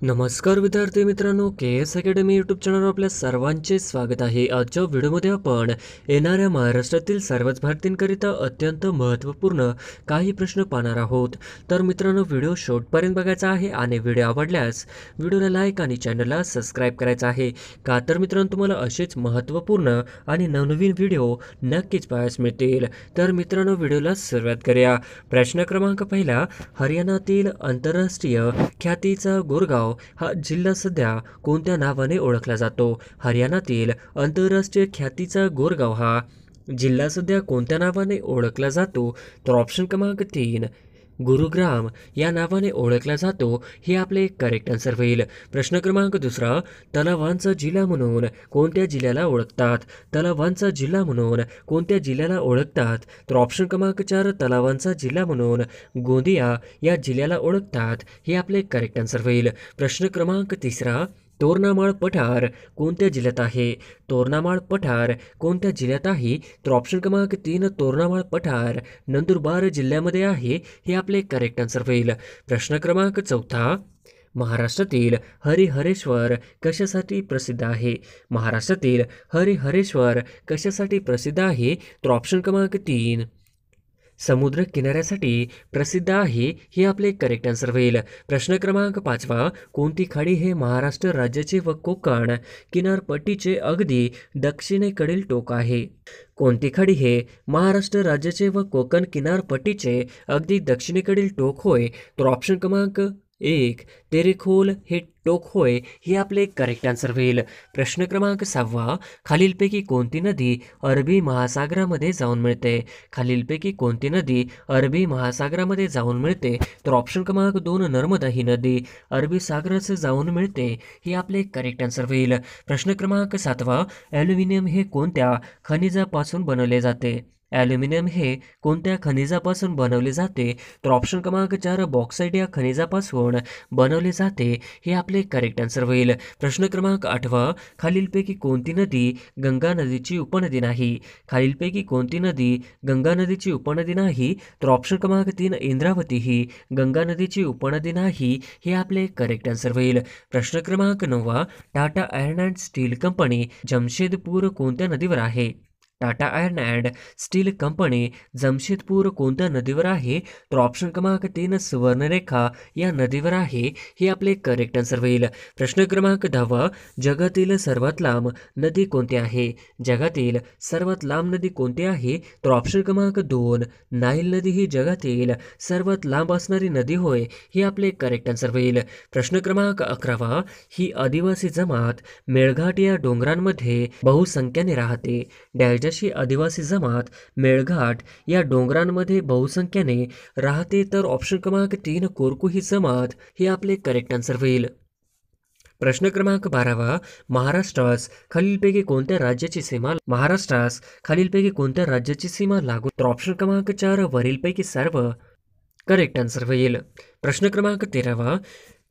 नमस्कार विद्यार्थी मित्रांनो, के एस अकॅडमी यूट्यूब चॅनलवर आपल्या सर्वांचे स्वागत आहे. आजच्या व्हिडिओमध्ये आपण येणाऱ्या महाराष्ट्रातील सर्वच भारतीयांकरिता अत्यंत महत्त्वपूर्ण काही प्रश्न पाहणार आहोत. तर मित्रांनो, व्हिडिओ शेवटपर्यंत बघायचा आहे आणि व्हिडिओ आवडल्यास व्हिडिओला लाईक आणि चॅनलला सबस्क्राईब करायचं आहे. का तर मित्रांनो, तुम्हाला असेच महत्त्वपूर्ण आणि नवनवीन व्हिडिओ नक्कीच पाहायला मिळतील. तर मित्रांनो, व्हिडिओला सुरुवात करूया. प्रश्न क्रमांक पहिला, हरियाणातील आंतरराष्ट्रीय ख्यातीचा गोरगाव हा जिल्हा सध्या कोणत्या नावाने ओळखला जातो? हरियाणातील आंतरराष्ट्रीय ख्यातीचा गोरगाव हा जिल्हा सध्या कोणत्या नावाने ओळखला जातो? तर ऑप्शन क्रमांक 3 गुरुग्राम या नावाने ओळखला जातो. हे आपले करेक्ट आन्सर होईल. प्रश्न क्रमांक दुसरा, तलावांचा जिल्हा म्हणून कोणत्या जिल्ह्याला ओळखतात? तलावांचा जिल्हा म्हणून कोणत्या जिल्ह्याला ओळखतात? तर ऑप्शन क्रमांक 4 तलावांचा जिल्हा म्हणून गोंदिया या जिल्ह्याला ओळखतात. हे आपले करेक्ट आन्सर होईल. प्रश्न क्रमांक तिसरा, तोरणामाळ पठार कोणत्या जिल्ह्यात आहे? तोरणामाळ पठार कोणत्या जिल्ह्यात आहे? तर ऑप्शन क्रमांक 3 तोरणामाळ पठार नंदुरबार जिल्ह्यामध्ये आहे. हे आपले करेक्ट आन्सर होईल. प्रश्न क्रमांक चौथा, महाराष्ट्रातील हरिहरेश्वर कशासाठी प्रसिद्ध आहे? महाराष्ट्रातील हरिहरेश्वर कशासाठी प्रसिद्ध आहे? तर ऑप्शन क्रमांक 3 समुद्र किनाऱ्यासाठी प्रसिद्ध आहे. हे आपले करेक्ट आन्सर होईल. प्रश्न क्रमांक 5, कोणती खाडी हे महाराष्ट्र राज्याचे व कोकण किनारपट्टीचे अगदी दक्षिणेकडील टोक आहे? कोणती खाडी हे महाराष्ट्र राज्याचे व कोकण किनारपट्टीचे अगदी दक्षिणेकडील टोक होय? तर ऑप्शन क्रमांक 1 तेरेखोल हे टोक होय. हे आपले करेक्ट आन्सर होईल. प्रश्न क्रमांक 6, खालीलपैकी कोणती नदी अरबी महासागरामध्ये जाऊन मिळते? खालीलपैकी कोणती नदी अरबी महासागरामध्ये जाऊन मिळते? तर ऑप्शन क्रमांक 2 नर्मदा ही नदी अरबी सागरात जाऊन मिळते. हे आपले करेक्ट आन्सर होईल. प्रश्न क्रमांक 7, ॲल्युमिनियम हे कोणत्या खनिजापासून बनवले जाते? ॲल्युमिनियम हे कोणत्या खनिजापासून बनवले जाते? तर ऑप्शन क्रमांक 4 बॉक्साईट या खनिजापासून बनवले जाते. हे आपले करेक्ट आन्सर होईल. प्रश्न क्रमांक 8, खालीलपैकी कोणती नदी गंगा नदीची उपनदी नाही? खालीलपैकी कोणती नदी गंगा नदीची उपनदी नाही? तर ऑप्शन क्रमांक 3 इंद्रावती ही गंगा नदीची उपनदी नाही. हे आपले करेक्ट आन्सर होईल. प्रश्न क्रमांक 9, Tata iron and still company Jamshedpur कोणत्या नदीवर आहे? Tata iron and still company Jamshedpur कोणत्या नदीवर आहे? तर ऑप्शन क्रमांक 3 सुवर्णरेखा या नदीवर आहे. हे आपले करेक्ट आन्सर होईल. प्रश्न क्रमांक 10, जगातील सर्वात लांब नदी कोणती आहे? जगातील सर्वात लांब नदी कोणती आहे? तर ऑप्शन क्रमांक 2 नाईल नदी ही जगातील सर्वात लांब असणारी नदी होय. हे आपले करेक्ट आन्सर होईल. प्रश्न क्रमांक 11, ही आदिवासी जमात मेळघाट या डोंगरांमध्ये बहुसंख्याने राहते. जशी आदिवासी जमात मेळघाट या डोंगरांमध्ये बहुसंख्याने राहते. तर ऑप्शन क्रमांक 3 कोरकू ही जमात. हे आपले करेक्ट आन्सर होईल. प्रश्न क्रमांक 12, महाराष्ट्रास खालीलपैकी कोणत्या राज्याची सीमा लागू? तर ऑप्शन क्रमांक 4 वरीलपैकी सर्व. करेक्ट आन्सर होईल. प्रश्न क्रमांक 13,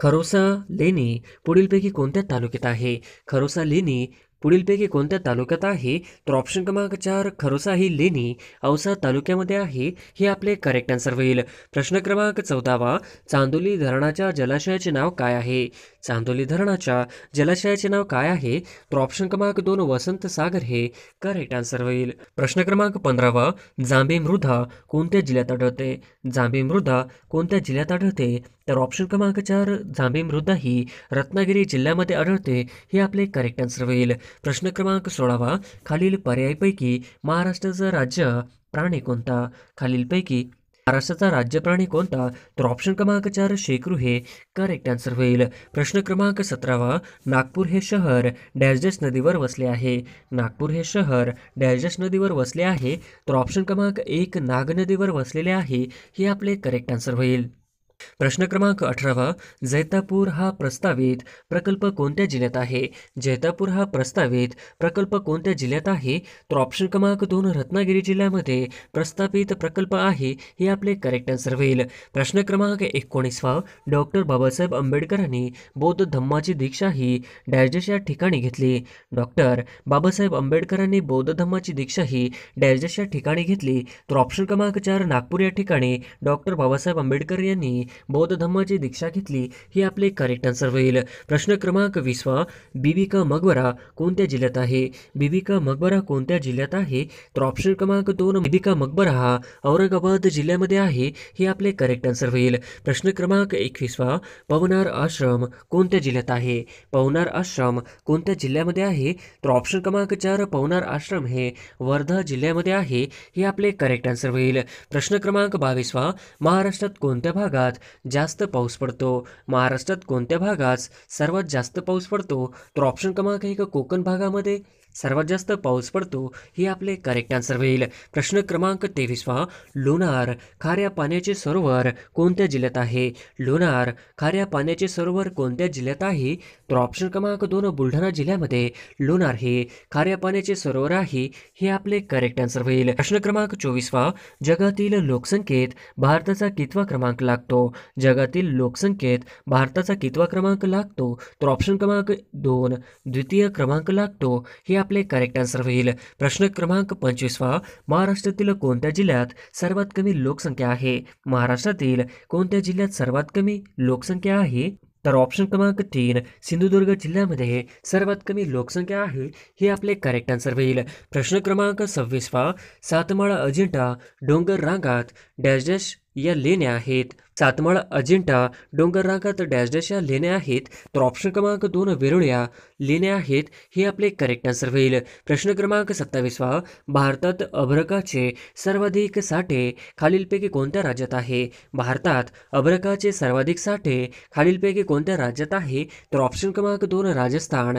खरोसा लेणी पुढीलपैकी कोणत्या तालुक्यात आहे? खरोसा लेणी पुढीलपैकी कोणत्या तालुक्यात आहे? तर ऑप्शन क्रमांक 4 खरोसा ही लेणी औसा तालुक्यामध्ये आहे. हे आपले करेक्ट आन्सर होईल. प्रश्न क्रमांक 14, चांदोली धरणाच्या जलाशयाचे नाव काय आहे? चांदोली धरणाच्या जलाशयाचे नाव काय आहे? तर ऑप्शन क्रमांक 2 वसंत सागर हे करेक्ट आन्सर होईल. प्रश्न क्रमांक 15, जांभी मृदा कोणत्या जिल्ह्यात आढळते? जांभी मृदा कोणत्या जिल्ह्यात आढळते? तर ऑप्शन क्रमांक 4 जांभी मृदा ही रत्नागिरी जिल्ह्यामध्ये आढळते. हे आपले करेक्ट आन्सर होईल. प्रश्न क्रमांक 16, खालील पर्यायपैकी महाराष्ट्राचा राज्य प्राणी कोणता? खालीलपैकी महाराष्ट्राचा राज्य प्राणी कोणता? तर ऑप्शन क्रमांक 4 शेकरू हे करेक्ट आन्सर होईल. प्रश्न क्रमांक 17, नागपूर हे शहर डॅश डॅश नदीवर वसले आहे. नागपूर हे शहर डॅश डॅश नदीवर वसले आहे. तर ऑप्शन क्रमांक 1 नाग नदीवर वसलेले आहे. हे आपले करेक्ट आन्सर होईल. प्रश्न क्रमांक 18, जैतापूर हा प्रस्तावित प्रकल्प कोणत्या जिल्ह्यात आहे? जैतापूर हा प्रस्तावित प्रकल्प कोणत्या जिल्ह्यात आहे? तर ऑप्शन क्रमांक 2 रत्नागिरी जिल्ह्यामध्ये प्रस्तावित प्रकल्प आहे. हे आपले करेक्ट आन्सर होईल. प्रश्न क्रमांक 19, डॉक्टर बाबासाहेब आंबेडकरांनी बौद्ध धम्माची दीक्षा ही डॅश डॅश या ठिकाणी घेतली. डॉक्टर बाबासाहेब आंबेडकरांनी बौद्ध धम्माची दीक्षा ही डॅश डॅश या ठिकाणी घेतली. तर ऑप्शन क्रमांक 4 नागपूर या ठिकाणी डॉक्टर बाबासाहेब आंबेडकर यांनी बौद्ध धम्माची दीक्षा घेतली? हे आपले करेक्ट आन्सर होईल. प्रश्न क्रमांक 20 बीबी का मकबरा कोणत्या जिल्ह्यात आहे? बीबी का मकबरा कोणत्या जिल्ह्यात आहे? तर ऑप्शन क्रमांक 2 बीबी का मकबरा हा औरंगाबाद जिल्ह्यामध्ये आहे. हे आपले करेक्ट आन्सर होईल. प्रश्न क्रमांक 21 पवनार आश्रम कोणत्या जिल्ह्यात आहे? पवनार आश्रम कोणत्या जिल्ह्यामध्ये आहे? तर ऑप्शन क्रमांक 4 पवनार आश्रम हे वर्धा जिल्ह्यामध्ये आहे. हे आपले करेक्ट आन्सर होईल. प्रश्न क्रमांक 22 महाराष्ट्रात कोणत्या भागात जास्त पाऊस पडतो? महाराष्ट्रात कोणत्या भागात सर्वात जास्त पाऊस पडतो? तर ऑप्शन क्रमांक 1 कोकण भागामध्ये सर्वात जास्त पाऊस पडतो. हे आपले करेक्ट आन्सर होईल. प्रश्न क्रमांक 23 लोणार खाऱ्या पाण्याचे सरोवर कोणत्या जिल्ह्यात आहे? लोणार खाऱ्या पाण्याचे सरोवर कोणत्या जिल्ह्यात आहे? तर ऑप्शन क्रमांक 2 बुलढाणा जिल्ह्यामध्ये लोणार हे खाऱ्या पाण्याचे सरोवर आहे. हे आपले करेक्ट आन्सर होईल. प्रश्न क्रमांक 24 जगातील लोकसंख्येत भारताचा कितवा क्रमांक लागतो? जगातील लोकसंख्येत भारताचा कितवा क्रमांक लागतो? तर ऑप्शन क्रमांक 2 द्वितीय क्रमांक लागतो. हे आपले करेक्ट आन्सर होईल. प्रश्न क्रमांक 25 महाराष्ट्रातील कोणत्या जिल्ह्यात सर्वात कमी लोकसंख्या आहे? महाराष्ट्रातील कोणत्या जिल्ह्यात सर्वात कमी लोकसंख्या आहे? तर ऑप्शन क्रमांक 3 सिंधुदुर्ग जिल्ह्यामध्ये सर्वात कमी लोकसंख्या आहे. हे आपले करेक्ट आन्सर होईल. प्रश्न क्रमांक 26 सातमाळा अजिंठा डोंगर रांगात डॅश डॅश या लेण्या आहेत. सातमाळा अजिंठा डोंगर रांगात डॅश डॅश या लेण्या आहेत. तर ऑप्शन क्रमांक 2 वेरुळ्या लेण्या आहेत. हे आपले करेक्ट आन्सर होईल. प्रश्न क्रमांक 27 भारतात अभ्रकाचे सर्वाधिक साठे खालीलपैकी कोणत्या राज्यात आहे? भारतात अभ्रकाचे सर्वाधिक साठे खालीलपैकी कोणत्या राज्यात आहे? तर ऑप्शन क्रमांक 2 राजस्थान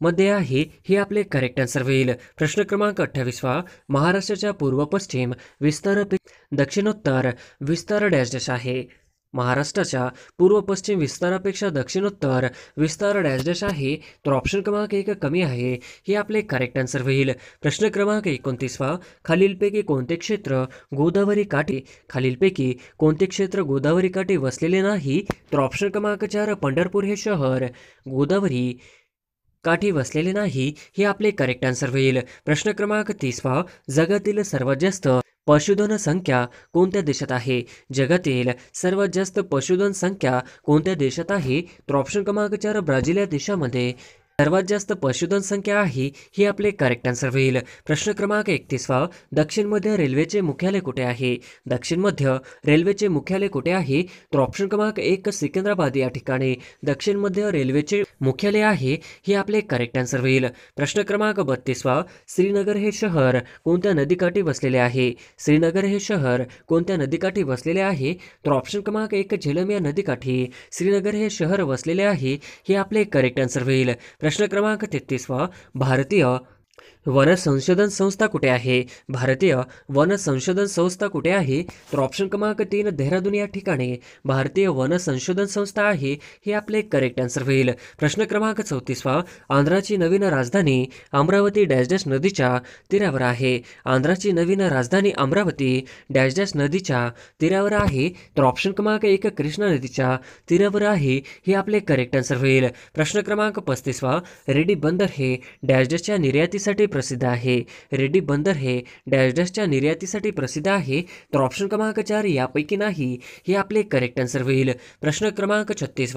मध्ये आहे. हे आपले करेक्ट आन्सर होईल. प्रश्न क्रमांक 28 महाराष्ट्राच्या पूर्व पश्चिम विस्तारापेक्षा दक्षिणोत्तर विस्तार डॅश डॅश आहे. महाराष्ट्राच्या पूर्व पश्चिम विस्तारापेक्षा दक्षिणोत्तर विस्तार डॅश डॅश आहे. तर ऑप्शन क्रमांक 1 कमी आहे. हे आपले करेक्ट आन्सर होईल. प्रश्न क्रमांक 29 खालीलपैकी कोणते क्षेत्र गोदावरी काठी खालीलपैकी कोणते क्षेत्र गोदावरी काठी वसलेले नाही? तर ऑप्शन क्रमांक 4 पंढरपूर हे शहर गोदावरी काठी वसलेले नाही. हे आपले करेक्ट आन्सर होईल. प्रश्न क्रमांक 30 जगातील सर्वात जास्त पशुधन संख्या कोणत्या देशात आहे? जगातील सर्वात जास्त पशुधन संख्या कोणत्या देशात आहे? तर ऑप्शन क्रमांक 4 ब्राझील या देशामध्ये सर्वात जास्त पशुधन संख्या आहे. हे आपले करेक्ट आन्सर होईल. प्रश्न क्रमांक 31 दक्षिण मध्य रेल्वेचे मुख्यालय कुठे आहे? दक्षिण मध्य रेल्वेचे मुख्यालय कुठे आहे? तर ऑप्शन क्रमांक 1 सिकंदराबाद या ठिकाणी दक्षिण मध्य रेल्वेचे मुख्यालय आहे. हे आपले करेक्ट आन्सर होईल. प्रश्न क्रमांक 32 श्रीनगर हे शहर कोणत्या नदीकाठी वसलेले आहे? श्रीनगर हे शहर कोणत्या नदीकाठी वसलेले आहे? तर ऑप्शन क्रमांक 1 झेलम या नदीकाठी श्रीनगर हे शहर वसलेले आहे. हे आपले करेक्ट आन्सर होईल. प्रश्न क्रमांक 33 भारतीय वन संशोधन संस्था कुठे आहे? भारतीय वन संशोधन संस्था कुठे आहे? तर ऑप्शन क्रमांक 3 देहरादून या ठिकाणी भारतीय वन संशोधन संस्था आहे. हे आपले करेक्ट आन्सर होईल. प्रश्न क्रमांक 34 आंध्राची नवीन राजधानी अमरावती डॅश डॅश नदीच्या तीरावर आहे. आंध्राची नवीन राजधानी अमरावती डॅश डॅश नदीच्या तीरावर आहे. तर ऑप्शन क्रमांक 1 कृष्णा नदीच्या तीरावर आहे. हे आपले करेक्ट आन्सर होईल. प्रश्न क्रमांक 35 रेड्डी बंदर हे डॅश डॅशच्या निर्यातीसाठी प्रसिद्ध आहे. रेड्डी बंदर हे डॅश डॅशच्या निर्यातीसाठी प्रसिद्ध आहे. तर ऑप्शन क्रमांक 4 यापैकी नाही. हे आपले करेक्ट आन्सर होईल. प्रश्न क्रमांक 36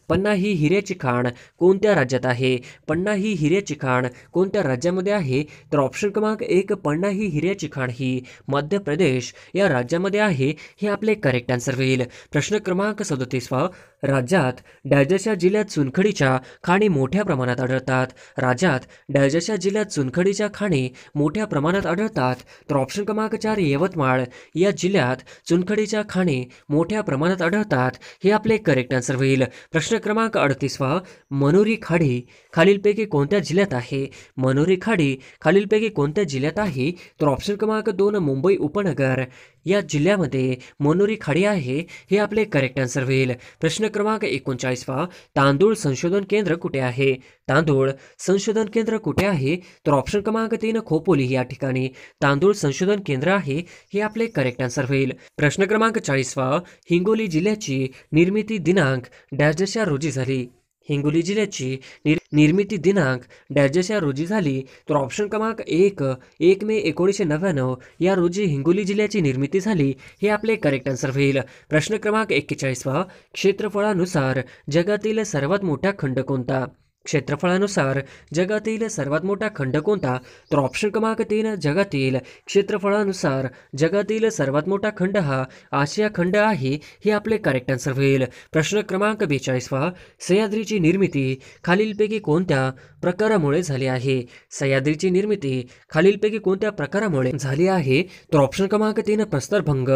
पन्ना ही हिऱ्याची खाण कोणत्या राज्यात आहे? पन्ना ही हिऱ्याची खाण कोणत्या राज्यामध्ये आहे? तर ऑप्शन क्रमांक 1 पन्ना ही हिऱ्याची खाण ही मध्य प्रदेश या राज्यामध्ये आहे. हे आपले करेक्ट आन्सर होईल. प्रश्न क्रमांक 37 राज्यात डॅश डॅशच्या जिल्ह्यात चुनखडीच्या खाणी मोठ्या प्रमाणात आढळतात. राज्यात डॅश डॅशच्या जिल्ह्यात चुनखडीच्या खाणी मोठ्या प्रमाणात आढळतात. तर ऑप्शन क्रमांक 4 यवतमाळ या जिल्ह्यात चुनखडीच्या खाणी मोठ्या प्रमाणात आढळतात. हे आपले करेक्ट आन्सर होईल. प्रश्न क्रमांक 38 मनोरी खाडी खालीलपैकी कोणत्या जिल्ह्यात आहे? मनोरी खाडी खालीलपैकी कोणत्या जिल्ह्यात आहे? तर ऑप्शन क्रमांक 2 मुंबई उपनगर या जिल्ह्यामध्ये मनोरी खाडी आहे. हे आपले करेक्ट आन्सर होईल. प्रश्न क्रमांक 39 तांदूळ संशोधन केंद्र कुठे आहे? तांदूळ संशोधन केंद्र कुठे आहे? तर ऑप्शन क्रमांक 3 खोपोली या ठिकाणी तांदूळ संशोधन केंद्र आहे. हे आपले करेक्ट आन्सर होईल. प्रश्न क्रमांक 40 हिंगोली जिल्ह्याची निर्मिती दिनांक डॅश डॅश या रोजी झाली. हिंगोली जिल्ह्याची निर्मिती दिनांक डॅश या रोजी झाली. तर ऑप्शन क्रमांक 1 मे 1999 या रोजी हिंगोली जिल्ह्याची निर्मिती झाली. हे आपले करेक्ट आन्सर होईल. प्रश्न क्रमांक 41 क्षेत्रफळानुसार जगातील सर्वात मोठा खंड कोणता? क्षेत्रफळानुसार जगातील सर्वात मोठा खंड कोणता? तर ऑप्शन क्रमांक 3 जगातील क्षेत्रफळानुसार जगातील सर्वात मोठा खंड हा आशिया खंड आहे. हे आपले करेक्ट आन्सर होईल. प्रश्न क्रमांक 42 सह्याद्रीची निर्मिती खालीलपैकी कोणत्या प्रकारामुळे झाली आहे? सह्याद्रीची निर्मिती खालीलपैकी कोणत्या प्रकारामुळे झाली आहे? तर ऑप्शन क्रमांक 3 प्रस्तरभंग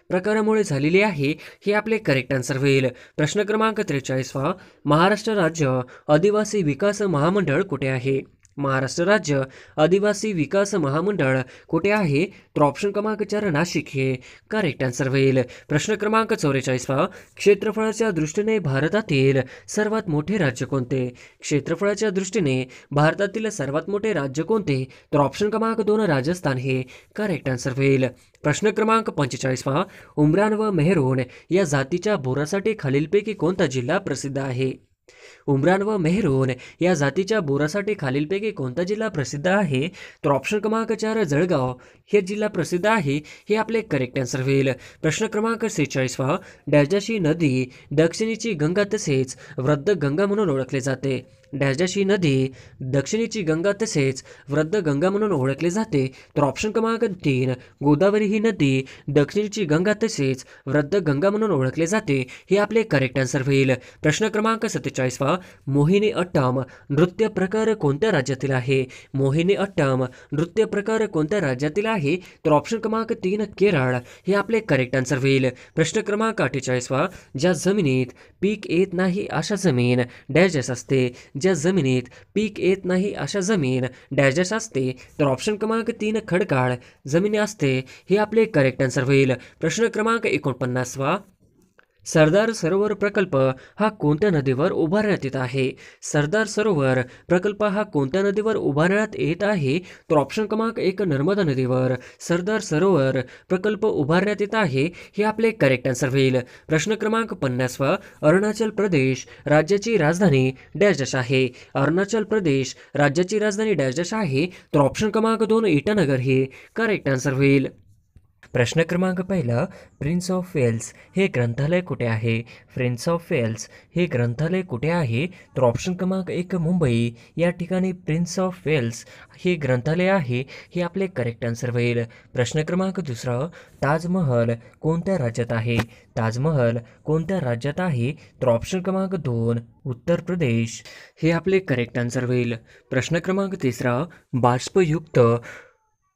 प्रकारामुळे झालेली आहे. हे आपले करेक्ट आन्सर होईल. प्रश्न क्रमांक 43 महाराष्ट्र राज्य आदिवासी विकास महामंडळ कुठे आहे? महाराष्ट्र राज्य आदिवासी विकास महामंडळ कुठे आहे? तर ऑप्शन क्रमांक 4 नाशिक हे करेक्ट आन्सर होईल. प्रश्न क्रमांक 44 क्षेत्रफळाच्या दृष्टीने भारतातील सर्वात मोठे राज्य कोणते? क्षेत्रफळाच्या दृष्टीने भारतातील सर्वात मोठे राज्य कोणते? तर ऑप्शन क्रमांक 2 राजस्थान हे करेक्ट आन्सर होईल. प्रश्न क्रमांक 45 उमरान व मेहरून या जातीच्या बोरासाठी खालीलपैकी कोणता जिल्हा प्रसिद्ध आहे? उमरान व मेहरून या जातीच्या बोरासाठी खालीलपैकी कोणता जिल्हा प्रसिद्ध आहे? तर ऑप्शन क्रमांक 4 जळगाव हे जिल्हा प्रसिद्ध आहे. हे आपले करेक्ट आन्सर होईल. प्रश्न क्रमांक 46 डॅशची नदी दक्षिणेची गंगा तसेच वृद्ध गंगा म्हणून ओळखले जाते. डॅशची नदी दक्षिणेची गंगा तसेच वृद्ध गंगा म्हणून ओळखले जाते. तर ऑप्शन क्रमांक 3 गोदावरी ही नदी दक्षिणेची गंगा तसेच वृद्ध गंगा म्हणून ओळखले जाते. हे आपले करेक्ट आन्सर होईल. प्रश्न क्रमांक 47 मोहिनी अट्टम नृत्य प्रकार कोणत्या राज्यातील आहे? मोहिनी अट्टम नृत्य प्रकार कोणत्या राज्यातील आहे? तर ऑप्शन क्रमांक 3 केरळ हे आपले करेक्ट आन्सर होईल. प्रश्न क्रमांक 48 ज्या जमिनीत पीक येत नाही अशा जमीन डॅश असते. ज्या जमिनीत पीक येत नाही अशा जमीन डॅश असते. तर ऑप्शन क्रमांक 3 खडकाळ जमिनी असते. हे आपले करेक्ट आन्सर होईल. प्रश्न क्रमांक 49 सरदार सरोवर प्रकल्प हा कोणत्या नदीवर उभारण्यात येत आहे? सरदार सरोवर प्रकल्प हा कोणत्या नदीवर उभारण्यात येत आहे? तर ऑप्शन क्रमांक 1 नर्मदा नदीवर सरदार सरोवर प्रकल्प उभारण्यात येत आहे. हे आपले करेक्ट आन्सर होईल. प्रश्न क्रमांक 50 अरुणाचल प्रदेश राज्याची राजधानी डॅश आहे. अरुणाचल प्रदेश राज्याची राजधानी डॅश आहे. तर ऑप्शन क्रमांक 2 इटानगर हे करेक्ट आन्सर होईल. प्रश्न क्रमांक 1 प्रिन्स ऑफ वेल्स हे ग्रंथालय कुठे आहे? प्रिन्स ऑफ वेल्स हे ग्रंथालय कुठे आहे? तर ऑप्शन क्रमांक 1 मुंबई या ठिकाणी प्रिन्स ऑफ वेल्स हे ग्रंथालय आहे. हे आपले करेक्ट आन्सर होईल. प्रश्न क्रमांक 2 ताजमहल कोणत्या राज्यात आहे? ताजमहल कोणत्या राज्यात आहे? तर ऑप्शन क्रमांक 2 उत्तर प्रदेश हे आपले करेक्ट आन्सर होईल. प्रश्न क्रमांक 3 बाष्पयुक्त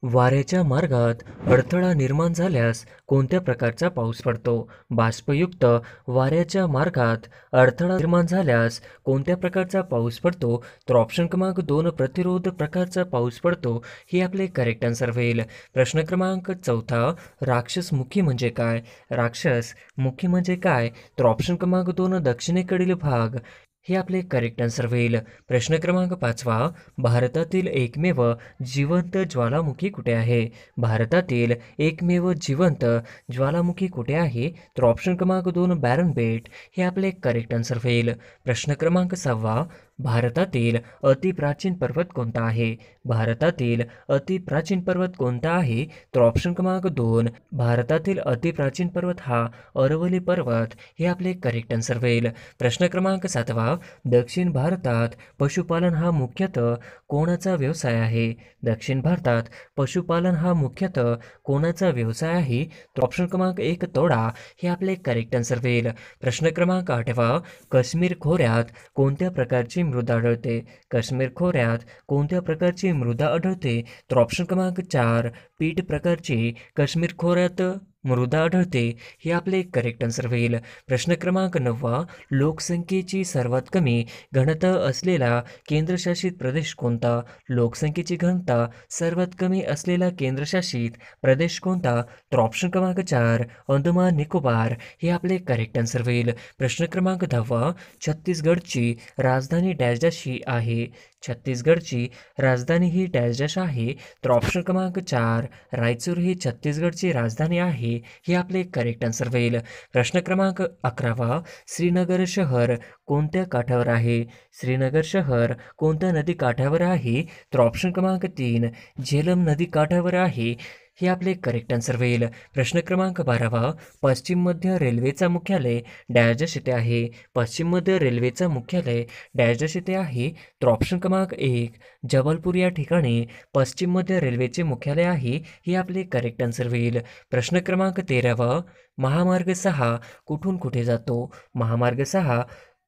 वाऱ्याच्या मार्गात अडथळा निर्माण झाल्यास कोणत्या प्रकारचा पाऊस पडतो? बाष्पयुक्त वाऱ्याच्या मार्गात अडथळा निर्माण झाल्यास कोणत्या प्रकारचा पाऊस पडतो? तर ऑप्शन क्रमांक 2 प्रतिरोध प्रकारचा पाऊस पडतो. हे आपले करेक्ट आन्सर होईल. प्रश्न क्रमांक 4 राक्षसमुखी म्हणजे काय? राक्षसमुखी म्हणजे काय? तर ऑप्शन क्रमांक 2 दक्षिणेकडील भाग हे आपले करेक्ट आन्सर होईल. प्रश्न क्रमांक 5 भारतातील एकमेव जिवंत ज्वालामुखी कुठे आहे? भारतातील एकमेव जिवंत ज्वालामुखी कुठे आहे? तर ऑप्शन क्रमांक 2 बॅरन बेट हे आपले करेक्ट आन्सर होईल. प्रश्न क्रमांक 6 भारतातील अतिप्राचीन पर्वत कोणता आहे? भारतातील अतिप्राचीन पर्वत कोणता आहे? तर ऑप्शन क्रमांक 2 भारतातील अतिप्राचीन पर्वत हा अरवली पर्वत हे आपले करेक्ट आन्सर होईल. प्रश्न क्रमांक 7 दक्षिण भारतात पशुपालन हा मुख्यतः कोणाचा व्यवसाय आहे? दक्षिण भारतात पशुपालन हा मुख्यतः कोणाचा व्यवसाय आहे? तर ऑप्शन क्रमांक 1 तोडा हे आपले करेक्ट आन्सर होईल. प्रश्न क्रमांक 8 काश्मीर खोऱ्यात कोणत्या प्रकारची मृदा आढळते? काश्मीर खोऱ्यात कोणत्या प्रकारची मृदा आढळते? तर ऑप्शन क्रमांक 4 पीठ प्रकारची काश्मीर खोऱ्यात मृदा आढळते. हे आपले करेक्ट आन्सर होईल. प्रश्न क्रमांक 9 लोकसंख्येची सर्वात कमी घनता असलेला केंद्रशासित प्रदेश कोणता? लोकसंख्येची घनता सर्वात कमी असलेला केंद्रशासित प्रदेश कोणता? तर ऑप्शन क्रमांक 4 अंदमान निकोबार हे आपले करेक्ट आन्सर होईल. प्रश्न क्रमांक 10 छत्तीसगडची राजधानी डॅश ही आहे. छत्तीसगडची राजधानी ही डॅश डॅश आहे. तर ऑप्शन क्रमांक 4 रायचूर ही छत्तीसगडची राजधानी आहे. हे आपले करेक्ट आन्सर होईल. प्रश्न क्रमांक 11 श्रीनगर शहर कोणत्या काठावर आहे? श्रीनगर शहर कोणत्या नदी काठावर आहे? तर ऑप्शन क्रमांक 3 झेलम नदी काठावर आहे. हे आपले करेक्ट आन्सर होईल. प्रश्न क्रमांक 12 पश्चिम मध्य रेल्वेचा मुख्यालय डॅश डॅश येथे आहे. पश्चिम मध्य रेल्वेचा मुख्यालय डॅश डॅश येथे आहे. तर ऑप्शन क्रमांक 1 जबलपूर या ठिकाणी पश्चिम मध्य रेल्वेचे मुख्यालय आहे. हे आपले करेक्ट आन्सर होईल. प्रश्न क्रमांक 13 महामार्ग 6 कुठून कुठे जातो? महामार्ग 6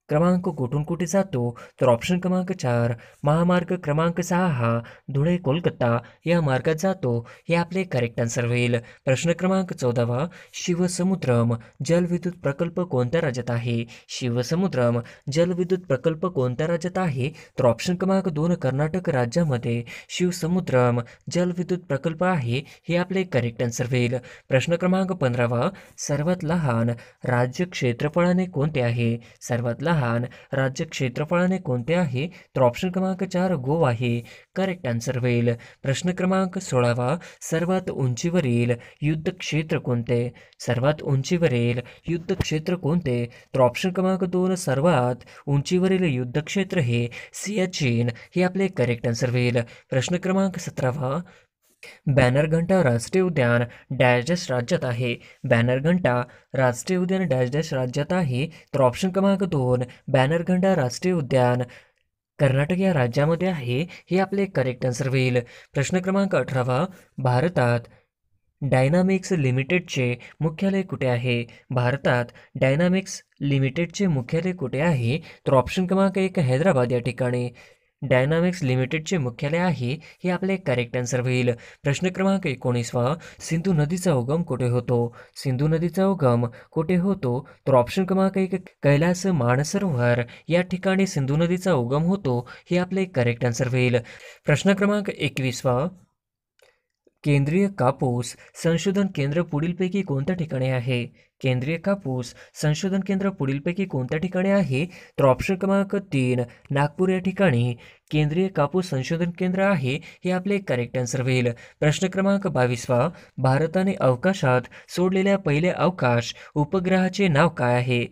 क्रमांक कुठून कुठे जातो? तर ऑप्शन क्रमांक 4 महामार्ग क्रमांक 6 हा धुळे कोलकाता या मार्गात जातो. हे आपले करेक्ट आन्सर होईल. प्रश्न क्रमांक 14 शिवसमुद्रम जलविद्युत प्रकल्प कोणत्या राज्यात आहे? शिवसमुद्रम जलविद्युत प्रकल्प कोणत्या राज्यात आहे? तर ऑप्शन क्रमांक 2 कर्नाटक राज्यामध्ये शिवसमुद्रम जलविद्युत प्रकल्प आहे. हे आपले करेक्ट आन्सर होईल. प्रश्न क्रमांक 15 सर्वात लहान राज्य क्षेत्रफळाने कोणते आहे? सर्वात लहान राज्य क्षेत्रफळाने कोणते आहे? तर ऑप्शन क्रमांक 4 गोवा आहे. करेक्ट आन्सर होईल. प्रश्न क्रमांक 16 सर्वात उंचीवरील युद्ध क्षेत्र कोणते? सर्वात उंचीवरील युद्ध क्षेत्र कोणते? तर ऑप्शन क्रमांक 2 सर्वात उंचीवरील युद्ध क्षेत्र हे सियाचीन. हे आपले करेक्ट आन्सर होईल. प्रश्न क्रमांक 17 बॅनरघंटा राष्ट्रीय उद्यान डॅश डॅश राज्यात आहे. बॅनरघंटा राष्ट्रीय उद्यान डॅश डॅश राज्यात आहे. तर ऑप्शन क्रमांक 2 बॅनरघंटा राष्ट्रीय उद्यान कर्नाटक या राज्यामध्ये आहे. हे आपले करेक्ट आन्सर होईल. प्रश्न क्रमांक 18 भारतात डायनामिक्स लिमिटेडचे मुख्यालय कुठे आहे? भारतात डायनामिक्स लिमिटेडचे मुख्यालय कुठे आहे? तर ऑप्शन क्रमांक 1 हैदराबाद या ठिकाणी डायनामिक्स लिमिटेडचे मुख्यालय आहे. हे आपले करेक्ट आन्सर होईल. प्रश्न क्रमांक 19 सिंधू नदीचा उगम कुठे होतो? सिंधू नदीचा उगम कुठे होतो? तर ऑप्शन क्रमांक 1 कैलास मानसरोवर या ठिकाणी सिंधू नदीचा उगम होतो. हे आपले करेक्ट आन्सर होईल. प्रश्न क्रमांक 21 केंद्रीय कापूस संशोधन केंद्र पुढीलपैकी कोणत्या ठिकाणी आहे? केंद्रीय कापूस संशोधन केंद्र पुढीलपैकी कोणत्या ठिकाणी आहे? तर ऑप्शन क्रमांक 3 नागपूर या ठिकाणी केंद्रीय कापूस संशोधन केंद्र आहे. हे आपले करेक्ट आन्सर होईल. प्रश्न क्रमांक 22 भारताने अवकाशात सोडलेल्या पहिल्या अवकाश उपग्रहाचे नाव काय आहे?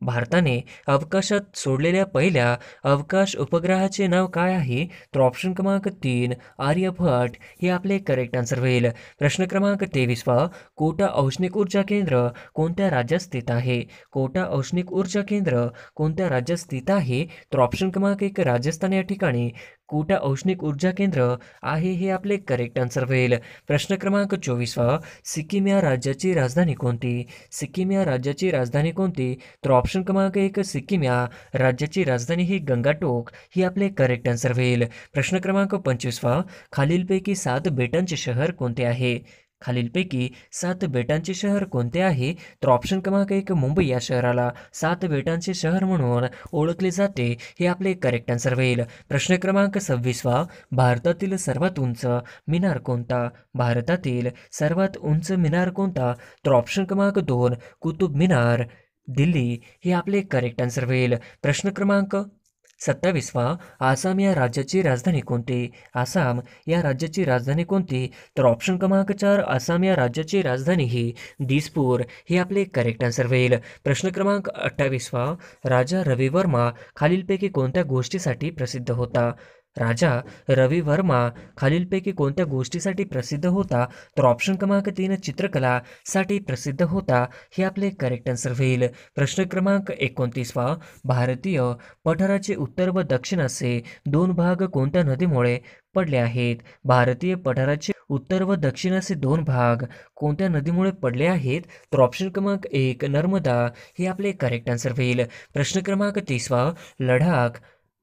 भारताने अवकाशात सोडलेल्या पहिल्या अवकाश उपग्रहाचे नाव काय आहे? तर ऑप्शन क्रमांक 3 आर्यभट्ट. हे आपले करेक्ट आन्सर होईल. प्रश्न क्रमांक 23 कोटा औष्णिक ऊर्जा केंद्र कोणत्या राज्यात स्थित आहे? कोटा औष्णिक ऊर्जा केंद्र कोणत्या राज्यात स्थित आहे? तर ऑप्शन क्रमांक 1 राजस्थान या ठिकाणी कोटा औष्णिक ऊर्जा केंद्र आहे. हे आपले करेक्ट आन्सर होईल. प्रश्न क्रमांक 24 सिक्कीम या राज्याची राजधानी कोणती? सिक्कीम या राज्याची राजधानी कोणती? तर ऑप्शन क्रमांक 1 सिक्कीम या राज्याची राजधानी ही गंगाटोक. ही आपले करेक्ट आन्सर होईल. प्रश्न क्रमांक 25 खालीलपैकी 7 बेटांचे शहर कोणते आहे? खालीलपैकी 7 बेटांचे शहर कोणते आहे? तर ऑप्शन क्रमांक 1 मुंबई या शहराला 7 बेटांचे शहर म्हणून ओळखले जाते. हे आपले करेक्ट आन्सर होईल. प्रश्न क्रमांक 26 भारतातील सर्वात उंच मिनार कोणता? भारतातील सर्वात उंच मिनार कोणता? तर ऑप्शन क्रमांक 2 कुतुब मिनार दिल्ली. हे आपले करेक्ट आन्सर होईल. प्रश्न क्रमांक 27 आसाम या राज्याची राजधानी कोणती? आसाम या राज्याची राजधानी कोणती? तर ऑप्शन क्रमांक 4 आसाम या राज्याची राजधानी ही दिसपूर. हे आपले करेक्ट आन्सर होईल. प्रश्न क्रमांक 28 राजा रवी वर्मा खालीलपैकी कोणत्या गोष्टीसाठी प्रसिद्ध होता? राजा रवी वर्मा खालीलपैकी कोणत्या गोष्टीसाठी प्रसिद्ध होता? तर ऑप्शन क्रमांक 3 चित्रकलासाठी प्रसिद्ध होता. हे आपले करेक्ट आन्सर होईल. प्रश्न क्रमांक 29 भारतीय पठाराचे उत्तर व दक्षिण असे 2 भाग कोणत्या नदीमुळे पडले आहेत? भारतीय पठाराचे उत्तर व दक्षिण असे 2 भाग कोणत्या नदीमुळे पडले आहेत? तर ऑप्शन क्रमांक 1 नर्मदा. हे आपले करेक्ट आन्सर होईल. प्रश्न क्रमांक 30 लडाख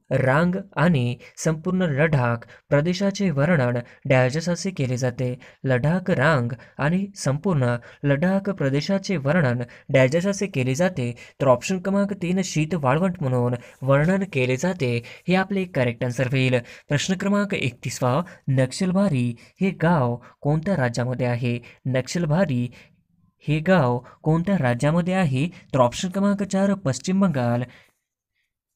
रांग आणि संपूर्ण लडाख प्रदेशाचे वर्णन डॅश असे केले जाते. लडाख रांग आणि संपूर्ण लडाख प्रदेशाचे वर्णन डॅश असे केले जाते. तर ऑप्शन क्रमांक 3 शीत वाळवंट म्हणून वर्णन केले जाते. हे आपले करेक्ट आन्सर होईल. प्रश्न क्रमांक 31 नक्षलबारी हे गाव कोणत्या राज्यामध्ये आहे? नक्षलबारी हे गाव कोणत्या राज्यामध्ये आहे? तर ऑप्शन क्रमांक 4 पश्चिम बंगाल.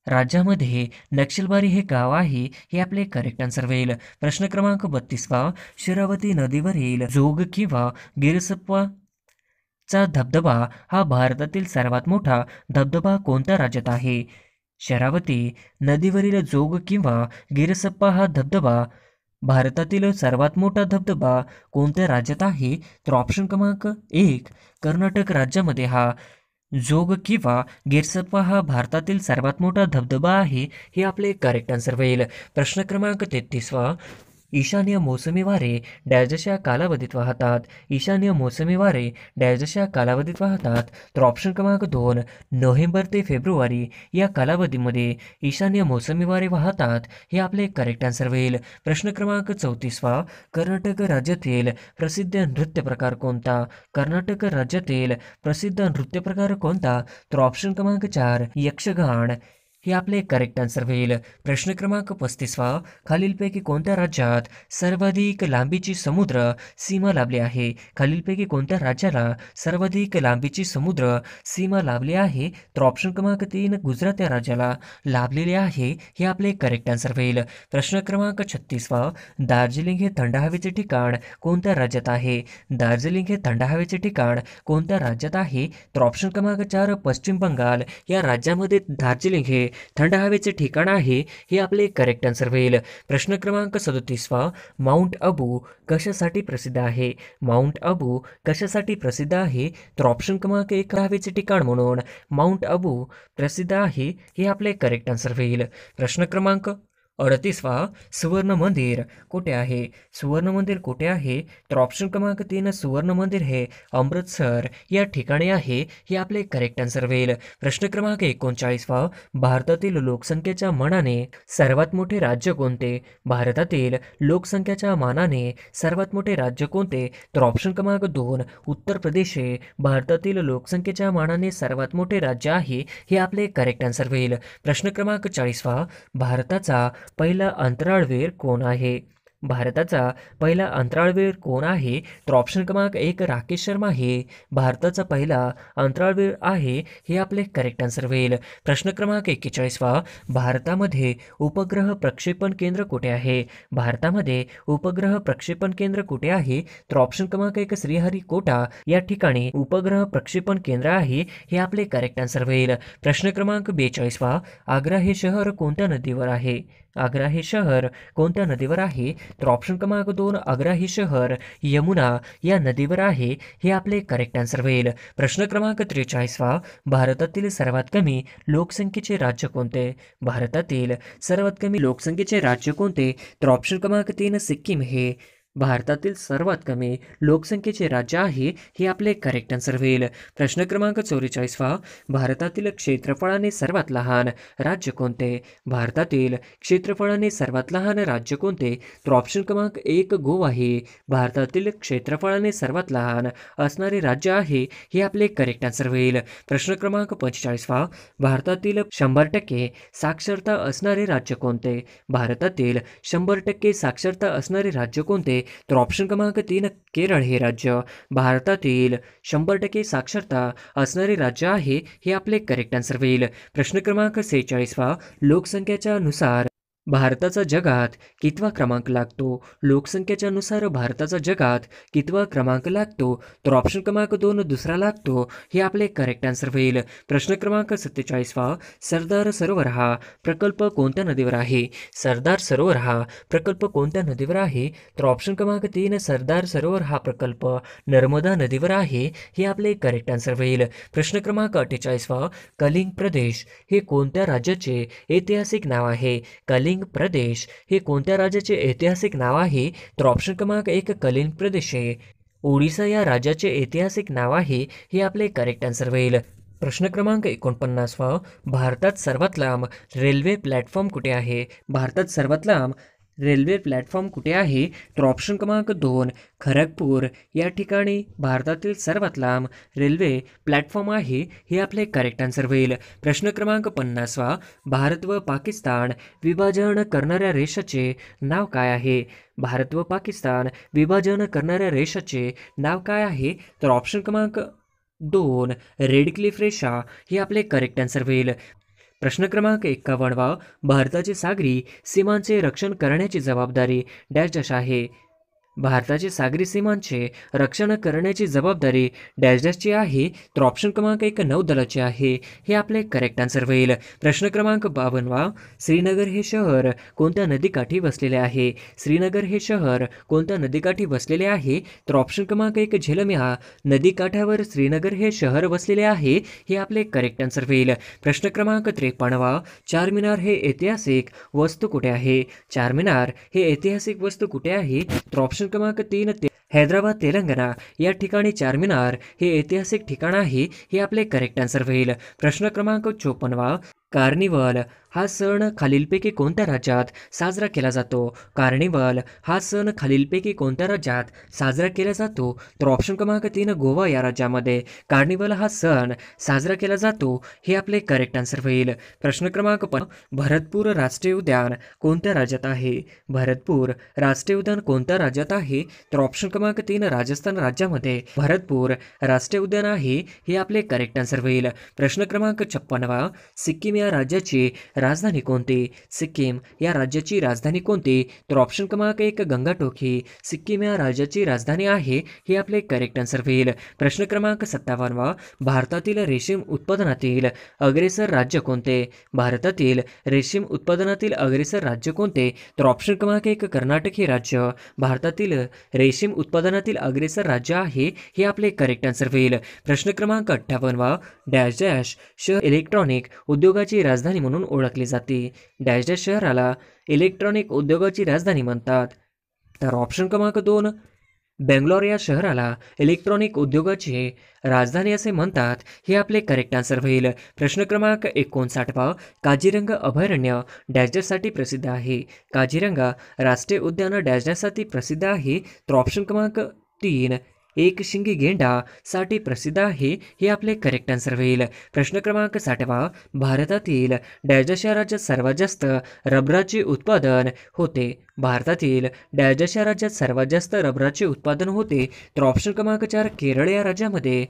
राज्यामध्ये नक्षलबारी हे गाव आहे, हे आपले करेक्ट आन्सर होईल. प्रश्न क्रमांक 32वा, शरावती नदीवरील जोग किंवा गिरसप्पा चा धबधबा हा भारतातील सर्वात मोठा धबधबा कोणत्या राज्यात आहे? शरावती नदीवरील जोग किंवा गिरसप्पा हा धबधबा भारतातील सर्वात मोठा धबधबा कोणत्या राज्यात आहे? तर ऑप्शन क्रमांक 1 कर्नाटक राज्यामध्ये हा जोग किंवा गिरसप्पा हा भारतातील सर्वात मोठा धबधबा आहे, हे आपले करेक्ट आन्सर होईल. प्रश्न क्रमांक 33वा, ईशान्य मोसमी वारे डॅशच्या कालावधीत वाहतात. ईशान्य मोसमी वारे डॅशच्या कालावधीत वाहतात. तर ऑप्शन क्रमांक 2 नोव्हेंबर ते फेब्रुवारी या कालावधीमध्ये ईशान्य मोसमी वारे वाहतात, हे आपले करेक्ट आन्सर होईल. प्रश्न क्रमांक 34वा, कर्नाटक राज्यातील प्रसिद्ध नृत्य प्रकार कोणता? कर्नाटक राज्यातील प्रसिद्ध नृत्य प्रकार कोणता? तर ऑप्शन क्रमांक 4 यक्षगान, हे आपले करेक्ट आन्सर होईल. प्रश्न क्रमांक 35वा, खालीलपैकी कोणत्या राज्यात सर्वाधिक लांबीची समुद्र सीमा लाभली आहे? खालीलपैकी कोणत्या राज्याला सर्वाधिक लांबीची समुद्र सीमा लाभली आहे? तर ऑप्शन क्रमांक 3 गुजरात या राज्याला लाभलेले आहे, हे आपले करेक्ट आन्सर होईल. प्रश्न क्रमांक 36वा, दार्जिलिंग हे थंड हवेचे ठिकाण कोणत्या राज्यात आहे? दार्जिलिंग हे थंड हवेचे ठिकाण कोणत्या राज्यात आहे? तर ऑप्शन क्रमांक 4 पश्चिम बंगाल या राज्यामध्ये दार्जिलिंग हे थंड हवेचे ठिकाण आहे, हे आपले करेक्ट आन्सर होईल. प्रश्न क्रमांक 37वा, माउंट अबू कशासाठी प्रसिद्ध आहे? माउंट अबू कशासाठी प्रसिद्ध आहे? तर ऑप्शन क्रमांक 1 हवेचे ठिकाण म्हणून माउंट अबू प्रसिद्ध आहे, हे आपले करेक्ट आन्सर होईल. प्रश्न क्रमांक 38वा, सुवर्ण मंदिर कुठे आहे? सुवर्ण मंदिर कुठे आहे? तर ऑप्शन क्रमांक 3 सुवर्ण मंदिर हे अमृतसर या ठिकाणी आहे, हे आपले करेक्ट आन्सर होईल. प्रश्न क्रमांक 39वा, भारतातील लोकसंख्येच्या मानाने सर्वात मोठे राज्य कोणते? भारतातील लोकसंख्येच्या मानाने सर्वात मोठे राज्य कोणते? तर ऑप्शन क्रमांक 2 उत्तर प्रदेश हे भारतातील लोकसंख्येच्या मानाने सर्वात मोठे राज्य आहे, हे आपले करेक्ट आन्सर होईल. प्रश्न क्रमांक 40वा, भारताचा पहिला अंतराळवीर कोण आहे? भारताचा पहिला अंतराळवीर कोण आहे? तर ऑप्शन क्रमांक 1 राकेश शर्मा हे भारताचा पहिला अंतराळवीर आहे, हे आपले करेक्ट आन्सर होईल. प्रश्न क्रमांक 41वा, भारतामध्ये उपग्रह प्रक्षेपण केंद्र कुठे आहे? भारतामध्ये उपग्रह प्रक्षेपण केंद्र कुठे आहे? तर ऑप्शन क्रमांक 1 श्रीहरिकोटा या ठिकाणी उपग्रह प्रक्षेपण केंद्र आहे, हे आपले करेक्ट आन्सर होईल. प्रश्न क्रमांक 42वा, आग्रा हे शहर कोणत्या नदीवर आहे? आग्रा हे शहर कोणत्या नदीवर आहे? तर ऑप्शन क्रमांक 2 आग्रा हे शहर यमुना या नदीवर आहे, हे आपले करेक्ट आन्सर होईल. प्रश्न क्रमांक 43वा, भारतातील सर्वात कमी लोकसंख्येचे राज्य कोणते? भारतातील सर्वात कमी लोकसंख्येचे राज्य कोणते? तर ऑप्शन क्रमांक 3 सिक्कीम हे भारतातील सर्वात कमी लोकसंख्येचे राज्य आहे, हे आपले करेक्ट आन्सर होईल. प्रश्न क्रमांक 44वा, भारतातील क्षेत्रफळाने सर्वात लहान राज्य कोणते? भारतातील क्षेत्रफळाने सर्वात लहान राज्य कोणते? तर ऑप्शन क्रमांक 1 गोवा हे भारतातील क्षेत्रफळाने सर्वात लहान असणारे राज्य आहे, हे आपले करेक्ट आन्सर होईल. प्रश्न क्रमांक 45वा, भारतातील 100% साक्षरता असणारे राज्य कोणते? भारतातील 100% साक्षरता असणारे राज्य कोणते? तर ऑप्शन क्रमांक 3 केरळ हे राज्य भारतातील 100% साक्षरता असणारे राज्य आहे, हे आपले करेक्ट आन्सर होईल. प्रश्न क्रमांक 46वा, लोकसंख्येच्या नुसार भारताचा जगात कितवा क्रमांक लागतो? लोकसंख्येच्या नुसार भारताचा जगात कितवा क्रमांक लागतो? तर ऑप्शन क्रमांक 2 दुसरा लागतो, हे आपले करेक्ट आन्सर होईल. प्रश्न क्रमांक 47वा, सरदार सरोवर हा प्रकल्प कोणत्या नदीवर आहे? सरदार सरोवर हा प्रकल्प कोणत्या नदीवर आहे? तर ऑप्शन क्रमांक 3 सरदार सरोवर हा प्रकल्प नर्मदा नदीवर आहे, हे आपले करेक्ट आन्सर होईल. प्रश्न क्रमांक 48वा, कलिंग प्रदेश हे कोणत्या राज्याचे ऐतिहासिक नाव आहे? कलिंग प्रदेश हे कोणत्या राज्याचे ऐतिहासिक नाव आहे? तर ऑप्शन क्रमांक 1 कलिंग प्रदेश हे ओडिसा या राज्याचे ऐतिहासिक नाव आहे, हे आपले करेक्ट आन्सर होईल. प्रश्न क्रमांक 49वा, भारतात सर्वात लांब रेल्वे प्लॅटफॉर्म कुठे आहे? भारतात सर्वात लांब रेल्वे प्लॅटफॉर्म कुठे आहे? तर ऑप्शन क्रमांक 2 खरगपूर या ठिकाणी भारतातील सर्वात लांब रेल्वे प्लॅटफॉर्म आहे, हे आपले करेक्ट आन्सर होईल. प्रश्न क्रमांक 50वा, भारत व पाकिस्तान विभाजन करणाऱ्या रेषाचे नाव काय आहे? भारत व पाकिस्तान विभाजन करणाऱ्या रेषाचे नाव काय आहे? तर ऑप्शन क्रमांक 2 रेड क्लिफ रेषा, हे आपले करेक्ट आन्सर होईल. प्रश्न क्रमांक 51 भारताचे सागरी सीमांचे रक्षण करण्याची जबाबदारी डॅश डॅश आहे. भारताचे सागरी सीमांचे रक्षण करण्याची जबाबदारी डॅश डॅशची आहे, तर ऑप्शन क्रमांक 1 नौदलाची आहे. हे आपले करेक्ट आन्सर होईल. प्रश्न क्रमांक 52 श्रीनगर हे शहर कोणत्या नदीकाठी वसलेले आहे. श्रीनगर हे शहर कोणत्या नदीकाठी वसलेले आहे, तर ऑप्शन क्रमांक 1 झेलम या नदीकाठावर श्रीनगर हे शहर वसलेले आहे. हे आपले करेक्ट आन्सर होईल. प्रश्न क्रमांक 53 चारमिनार हे ऐतिहासिक वस्तू कुठे आहे. चारमिनार हे ऐतिहासिक वस्तू कुठे आहे, तर ऑप्शन क्रमांक 3 हैदराबाद तेलंगणा या ठिकाणी चारमिनार हे ऐतिहासिक ठिकाण आहे. हे आपले करेक्ट आन्सर होईल. प्रश्न क्रमांक 54 कार्निवल हा सण खालीलपैकी कोणत्या राज्यात साजरा केला जातो. कार्निवल हा सण खालीलपैकी कोणत्या राज्यात साजरा केला जातो, तर ऑप्शन क्रमांक 3 गोवा या राज्यामध्ये कार्निवल हा सण साजरा केला जातो. हे आपले करेक्ट आन्सर होईल. प्रश्न क्रमांक भरतपूर राष्ट्रीय उद्यान कोणत्या राज्यात आहे. भरतपूर राष्ट्रीय उद्यान कोणत्या राज्यात आहे, तर ऑप्शन क्रमांक 3 राजस्थान राज्यामध्ये भरतपूर राष्ट्रीय उद्यान आहे. हे आपले करेक्ट आन्सर होईल. प्रश्न क्रमांक 56 सिक्कीम या राज्याची राजधानी कोणती. सिक्कीम या राज्याची राजधानी कोणती, तर ऑप्शन क्रमांक 1 गंगाटोक ही सिक्कीम या राज्याची राजधानी आहे. हे आपले करेक्ट आन्सर होईल. प्रश्न क्रमांक 57 भारतातील रेशीम उत्पादनातील अग्रेसर राज्य कोणते. भारतातील रेशीम उत्पादनातील अग्रेसर राज्य कोणते, तर ऑप्शन क्रमांक 1 कर्नाटक हे राज्य भारतातील रेशीम उत्पादनातील अग्रेसर राज्य आहे. हे आपले करेक्ट आन्सर होईल. प्रश्न क्रमांक 58 डॅश डॅश शहर इलेक्ट्रॉनिक उद्योगाची राजधानी म्हणून ओळखली जाते. डॅश डॅश शहराला इलेक्ट्रॉनिक उद्योगाची राजधानी म्हणतात, तर ऑप्शन क्रमांक 2 बेंगलोर या शहराला इलेक्ट्रॉनिक उद्योगाची राजधानी असे म्हणतात. हे आपले करेक्ट आन्सर होईल. प्रश्न क्रमांक 59 काझीरंगा अभयारण्य डॅश डॅशसाठी प्रसिद्ध आहे. काझीरंगा राष्ट्रीय उद्यान डॅश डॅशसाठी प्रसिद्ध आहे, तर ऑप्शन क्रमांक 3 एक शिंगी गेंडा साठी प्रसिद्ध आहे. हे आपले करेक्ट आन्सर होईल. प्रश्न क्रमांक 60 भारतातील डॅश डॅश या राज्यात सर्वात जास्त रबराचे उत्पादन होते. भारतातील डॅश डॅश या राज्यात सर्वात जास्त रबराचे उत्पादन होते, तर ऑप्शन क्रमांक 4 केरळ या राज्यामध्ये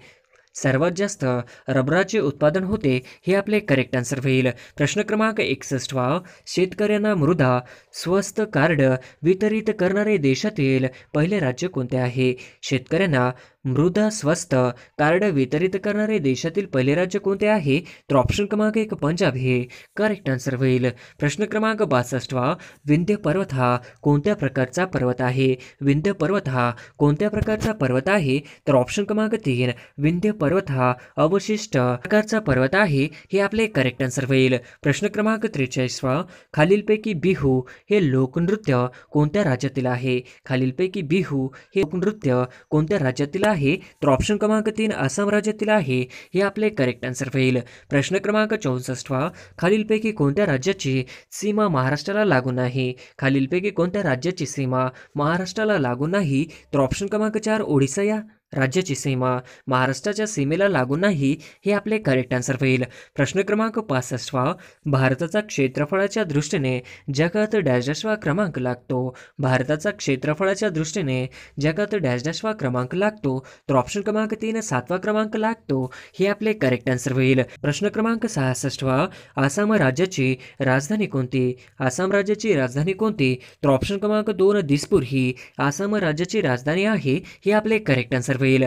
सर्वात जास्त रबराचे उत्पादन होते. हे आपले करेक्ट आन्सर होईल. प्रश्न क्रमांक 61 शेतकऱ्यांना मृदा स्वस्त कार्ड वितरित करणारे देशातील पहिले राज्य कोणते आहे. शेतकऱ्यांना मृदा स्वस्त कार्ड वितरित करणारे देशातील पहिले राज्य कोणते आहे, तर ऑप्शन क्रमांक 1 पंजाब हे करेक्ट आन्सर होईल. प्रश्न क्रमांक 62 विंध्य पर्वत हा कोणत्या प्रकारचा पर्वत आहे. विंध्य पर्वत हा कोणत्या प्रकारचा पर्वत आहे, तर ऑप्शन क्रमांक 3 विंध्य पर्वत हा अवशिष्ट प्रकारचा पर्वत आहे. हे आपले करेक्ट आन्सर होईल. प्रश्न क्रमांक 43 खालीलपैकी बिहू हे लोकनृत्य कोणत्या राज्यातील आहे. खालीलपैकी बिहू हे लोकनृत्य कोणत्या राज्यातील आहे, तर ऑप्शन क्रमांक 3 आसाम राज्यातील आहे. हे आपले करेक्ट आन्सर होईल. प्रश्न क्रमांक 64 खालीलपैकी कोणत्या राज्याची सीमा महाराष्ट्राला लागून नाही. खालीलपैकी कोणत्या राज्याची सीमा महाराष्ट्राला लागून नाही, तर ऑप्शन क्रमांक 4 ओडिसा या राज्याची सीमा महाराष्ट्राच्या सीमेला लागून नाही. हे आपले करेक्ट आन्सर होईल. प्रश्न क्रमांक 65 भारताचा क्षेत्रफळाच्या दृष्टीने जगात डॅश डॅशवा क्रमांक लागतो. भारताचा क्षेत्रफळाच्या दृष्टीने जगात डॅश डॅशवा क्रमांक लागतो, तर ऑप्शन क्रमांक 3 7वा क्रमांक लागतो. हे आपले करेक्ट आन्सर होईल. प्रश्न क्रमांक 66 आसाम राज्याची राजधानी कोणती. आसाम राज्याची राजधानी कोणती, तर ऑप्शन क्रमांक 2 दिसपूर ही आसाम राज्याची राजधानी आहे. हे आपले करेक्ट आन्सर होईल.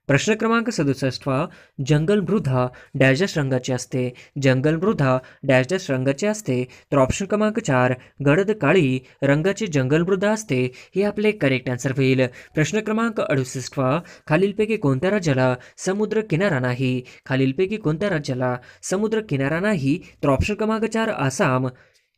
प्रश्न क्रमांक 67 जंगल मृदा डॅश डॅश रंगाची असते. जंगल मृदा डॅश डॅश रंगाची असते, तर ऑप्शन क्रमांक 4 गडद काळी रंगाची जंगल मृदा असते. हे आपले करेक्ट आन्सर होईल. प्रश्न क्रमांक 68 खालीलपैकी कोणत्या राज्याला समुद्र किनारा नाही. खालीलपैकी कोणत्या राज्याला समुद्र किनारा नाही, तर ऑप्शन क्रमांक 4 आसाम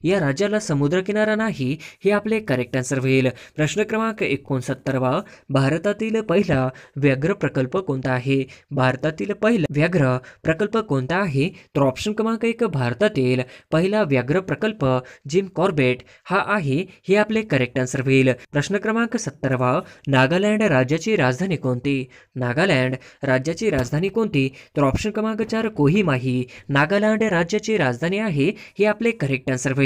या राज्याला समुद्र किनारा नाही. हे आपले करेक्ट आन्सर होईल. प्रश्न क्रमांक 69 भारतातील पहिला व्याघ्र प्रकल्प कोणता आहे. भारतातील पहिला व्याघ्र प्रकल्प कोणता आहे, तर ऑप्शन क्रमांक 1 भारतातील पहिला व्याघ्र प्रकल्प जिम कॉर्बेट हा आहे. हे आपले करेक्ट आन्सर होईल. प्रश्न क्रमांक 70 नागालँड राज्याची राजधानी कोणती. नागालँड राज्याची राजधानी कोणती, तर ऑप्शन क्रमांक 4 कोहिमा ही नागालँड राज्याची राजधानी आहे. हे आपले करेक्ट आन्सर होईल.